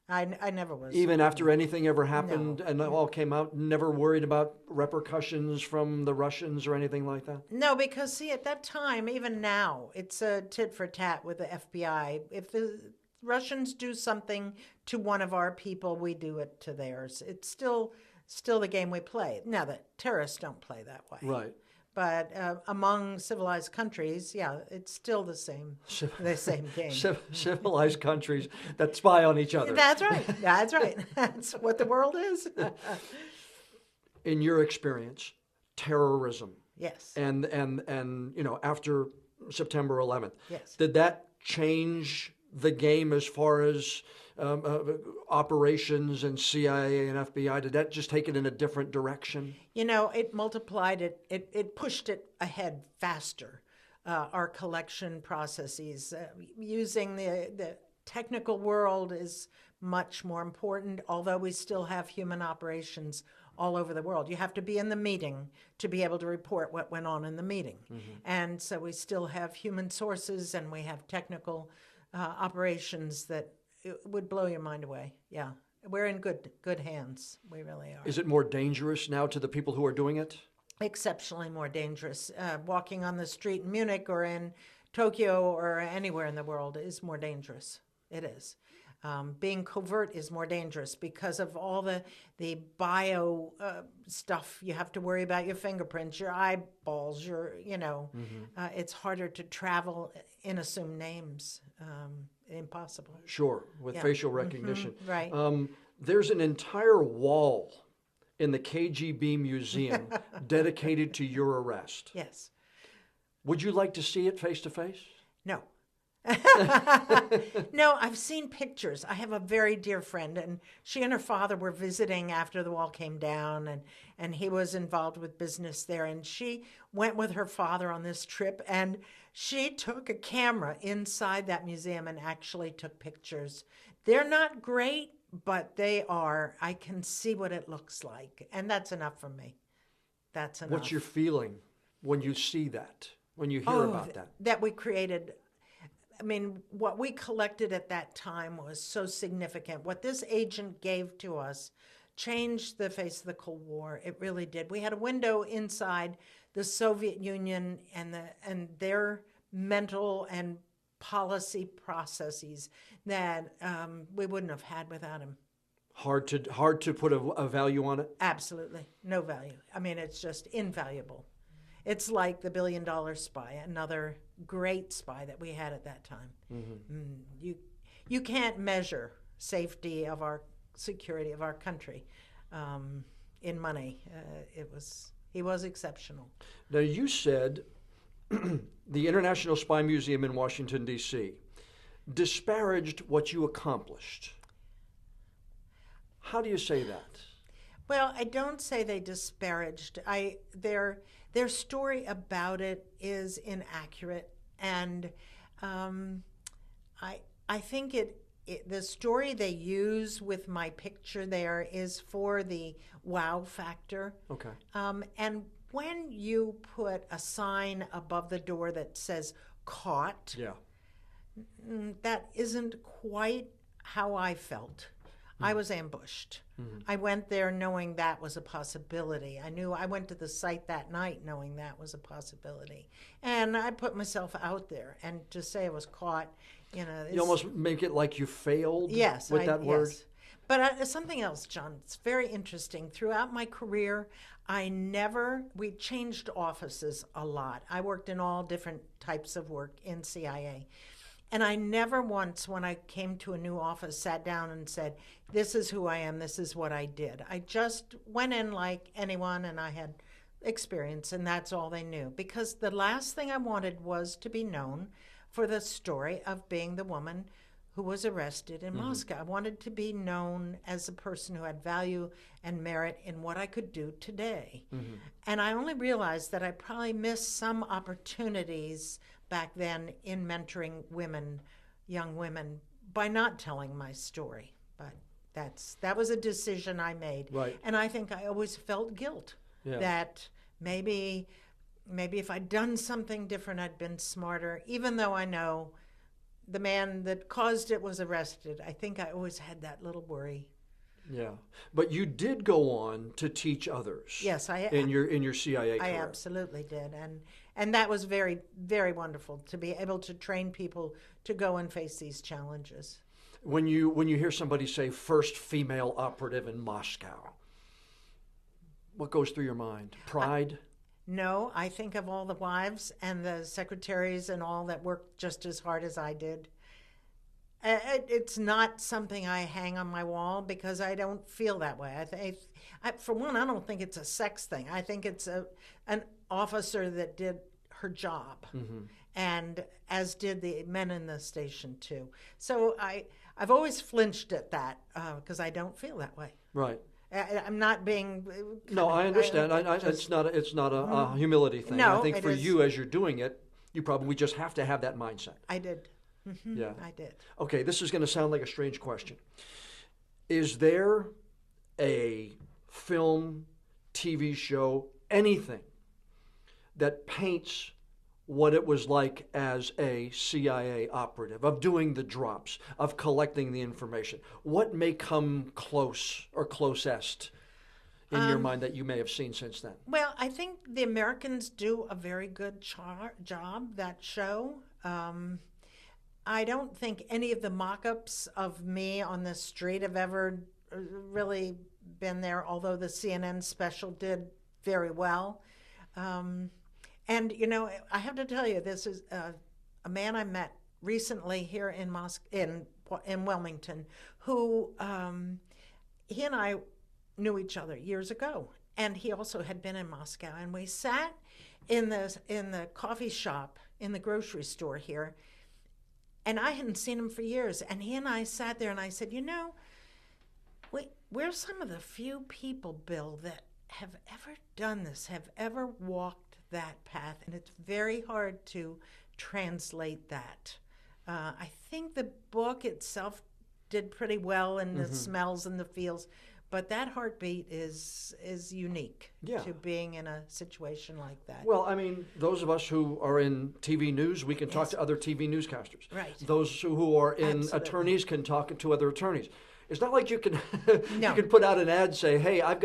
I never was. Even after anything ever happened and it all came out, never worried about repercussions from the Russians or anything like that? No, because see, at that time, even now, it's a tit for tat with the FBI. If the Russians do something to one of our people, we do it to theirs. It's still the game we play. Now, the terrorists don't play that way. Right. But among civilized countries, it's still the same game. Civilized countries that spy on each other. That's right. That's right. That's what the world is. In your experience, terrorism. Yes. And after September 11th. Yes. Did that change the game as far as operations and CIA and FBI? Did that just take it in a different direction? It multiplied it. It pushed it ahead faster. Our collection processes, using the technical world is much more important, although we still have human operations all over the world. You have to be in the meeting to be able to report what went on in the meeting. And so we still have human sources, and we have technical operations that it would blow your mind away. Yeah, we're in good hands. We really are. Is it more dangerous now to the people who are doing it? Exceptionally more dangerous. Walking on the street in Munich or in Tokyo or anywhere in the world is more dangerous. It is. Being covert is more dangerous because of all the bio stuff. You have to worry about your fingerprints, your eyeballs, it's harder to travel in assumed names. Impossible. Sure, with facial recognition. Right. There's an entire wall in the KGB museum dedicated to your arrest. Yes. Would you like to see it face to face? No. No, I've seen pictures. I have a very dear friend, and she and her father were visiting after the wall came down, and he was involved with business there, and she went with her father on this trip, and she took a camera inside that museum and actually took pictures. They're not great, but they are. I can see what it looks like, and that's enough for me. That's enough. What's your feeling when you see that, when you hear about that? That we created I mean, what we collected at that time was so significant. What this agent gave to us changed the face of the Cold War. It really did. We had a window inside the Soviet Union and their mental and policy processes that we wouldn't have had without him. Hard to put a value on it? Absolutely. No value. I mean, it's just invaluable. It's like the $1 Billion Spy, another great spy that we had at that time. You can't measure safety of our security of our country in money. He was exceptional. Now, you said the International Spy Museum in Washington, D.C. disparaged what you accomplished. How do you say that? Well, I don't say they disparaged. Their story about it is inaccurate, and I think the story they use with my picture there is for the wow factor. Okay. And when you put a sign above the door that says "caught," yeah, that isn't quite how I felt. I was ambushed. I went there knowing that was a possibility. I went to the site that night knowing that was a possibility. And I put myself out there. And to say I was caught, you almost make it like you failed with that word? Yes. But something else, John, it's very interesting. Throughout my career, we changed offices a lot. I worked in all different types of work in CIA. And I never once, when I came to a new office, sat down and said, this is who I am, this is what I did. I just went in like anyone, and I had experience, and that's all they knew. Because the last thing I wanted was to be known for the story of being the woman who was arrested in Moscow. I wanted to be known as a person who had value and merit in what I could do today. And I only realized that I probably missed some opportunities back then in mentoring young women, by not telling my story. But that was a decision I made. Right. And I think I always felt guilt that maybe if I'd done something different, I'd been smarter, even though I know the man that caused it was arrested. I think I always had that little worry. Yeah, but you did go on to teach others. Yes, in your CIA career. I absolutely did, and that was very, very wonderful to be able to train people to go and face these challenges. When you hear somebody say first female operative in Moscow, what goes through your mind? Pride? No, I think of all the wives and the secretaries and all that worked just as hard as I did. It's not something I hang on my wall because I don't feel that way. For one, I don't think it's a sex thing. I think it's an officer that did her job, and as did the men in the station too. So I've always flinched at that because I don't feel that way. Right. I'm not being. No, I understand. It's not a humility thing. No, I think for you, as you're doing it, we just have to have that mindset. I did. Yeah, I did. Okay, this is going to sound like a strange question. Is there a film, TV show, anything that paints what it was like as a CIA operative, of doing the drops, of collecting the information? What may come close or closest in your mind that you may have seen since then? Well, I think the Americans do a very good job, that show. I don't think any of the mock-ups of me on the street have ever really been there, although the CNN special did very well. And, I have to tell you, this is a man I met recently here in Wilmington, who he and I knew each other years ago, and he also had been in Moscow. And we sat in the coffee shop in the grocery store here, and I hadn't seen him for years. And he and I sat there, and I said, we're some of the few people, Bill, that have ever done this, have ever walked that path, and it's very hard to translate that. I think the book itself did pretty well in the smells and the feels, But that heartbeat is unique to being in a situation like that. Well, I mean, those of us who are in TV news, we can talk to other TV newscasters. Right. Those who are in attorneys can talk to other attorneys. It's not like you can you can put out an ad and say, "Hey, I'd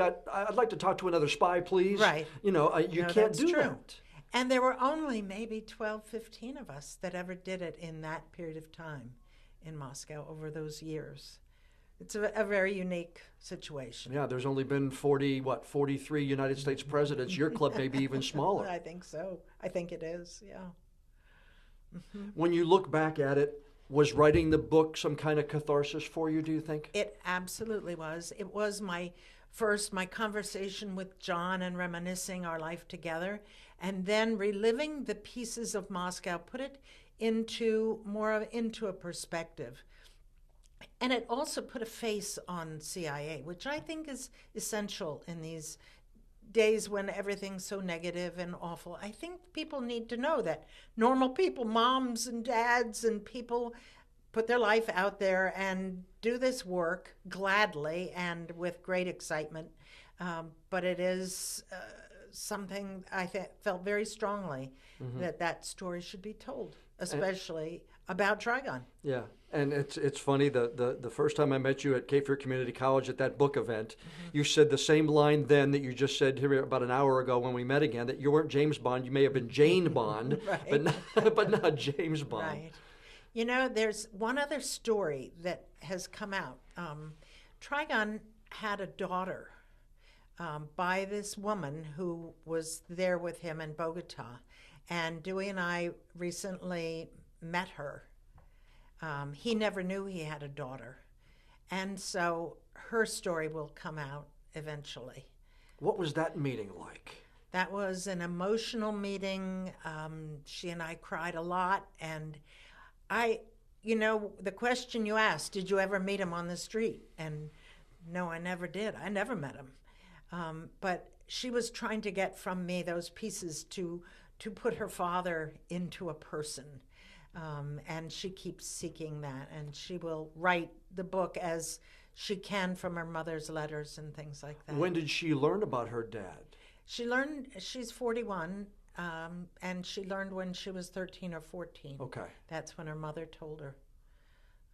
like to talk to another spy, please." Right. You can't do that. And there were only maybe 12, 15 of us that ever did it in that period of time in Moscow over those years. It's a very unique situation. Yeah, there's only been 43 United States presidents. Your club may be even smaller. I think so. I think it is, yeah. Mm-hmm. When you look back at it, was writing the book some kind of catharsis for you, do you think? It absolutely was. It was my conversation with John and reminiscing our life together, and then reliving the pieces of Moscow, put it into a perspective. And it also put a face on CIA, which I think is essential in these days when everything's so negative and awful. I think people need to know that normal people, moms and dads and people, put their life out there and do this work gladly and with great excitement. But it is something I felt very strongly that story should be told, especially about Trigon. Yeah, and it's funny, the first time I met you at Cape Fear Community College at that book event, you said the same line then that you just said here about an hour ago when we met again, that you weren't James Bond, you may have been Jane Bond, right. but not James Bond. Right. You know, there's one other story that has come out. Trigon had a daughter by this woman who was there with him in Bogota, and Dewey and I recently met her. He never knew he had a daughter, and so her story will come out eventually. What was that meeting like? That was an emotional meeting. She and I cried a lot, and the question you asked, did you ever meet him on the street? And no, I never did. I never met him. But she was trying to get from me those pieces to put her father into a person. And she keeps seeking that, and she will write the book as she can from her mother's letters and things like that. When did she learn about her dad? She's 41, and she learned when she was 13 or 14. Okay. That's when her mother told her.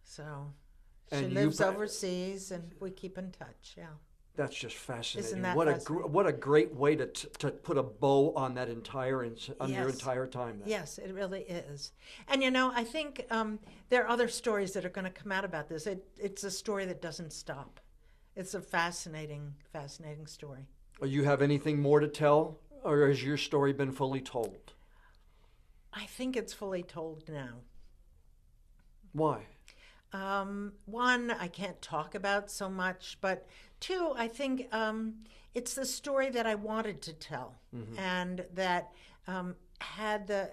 So and she lives overseas, and we keep in touch, yeah. That's just fascinating. Isn't that fascinating? What a great way to put a bow on that your entire time there. Yes, it really is. And I think there are other stories that are going to come out about this. It's a story that doesn't stop. It's a fascinating story. You have anything more to tell, or has your story been fully told? I think it's fully told now. Why? One, I can't talk about so much, but two, I think it's the story that I wanted to tell, and that had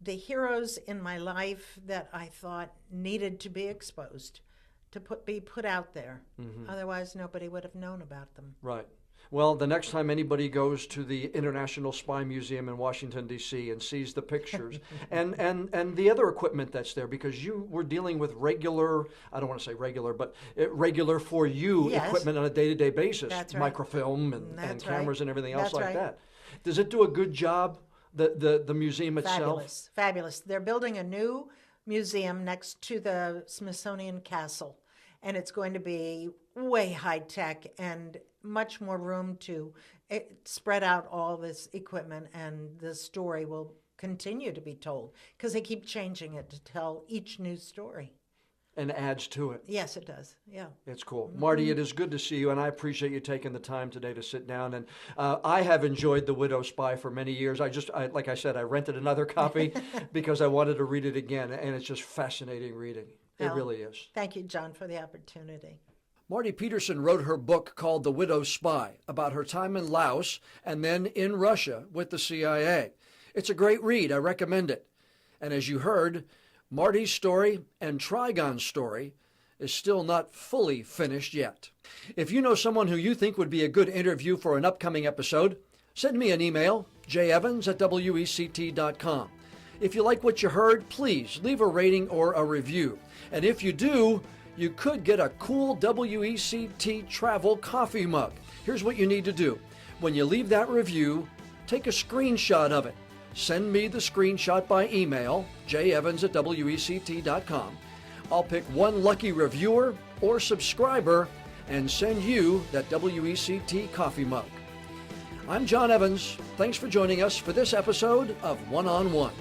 the heroes in my life that I thought needed to be exposed, to be put out there. Otherwise, nobody would have known about them. Right. Well, the next time anybody goes to the International Spy Museum in Washington, D.C. and sees the pictures and the other equipment that's there, because you were dealing with regular, I don't want to say regular, but regular for you equipment on a day-to-day basis, that's right. Microfilm and cameras and everything else that's like that. Does it do a good job, the museum itself? Fabulous. They're building a new museum next to the Smithsonian Castle, and it's going to be way high-tech and much more room to spread out all this equipment, and the story will continue to be told because they keep changing it to tell each new story. And adds to it. Yes, it does. Yeah. It's cool. Marti, it is good to see you, and I appreciate you taking the time today to sit down. And I have enjoyed The Widow Spy for many years. Like I said, I rented another copy because I wanted to read it again, and it's just fascinating reading. It really is. Thank you, John, for the opportunity. Marti Peterson wrote her book called The Widow Spy about her time in Laos and then in Russia with the CIA. It's a great read. I recommend it. And as you heard, Marti's story and Trigon's story is still not fully finished yet. If you know someone who you think would be a good interview for an upcoming episode, send me an email, jevans@wect.com. If you like what you heard, please leave a rating or a review. And if you do, you could get a cool WECT travel coffee mug. Here's what you need to do. When you leave that review, take a screenshot of it. Send me the screenshot by email, jevans@wect.com. I'll pick one lucky reviewer or subscriber and send you that WECT coffee mug. I'm John Evans. Thanks for joining us for this episode of One on One.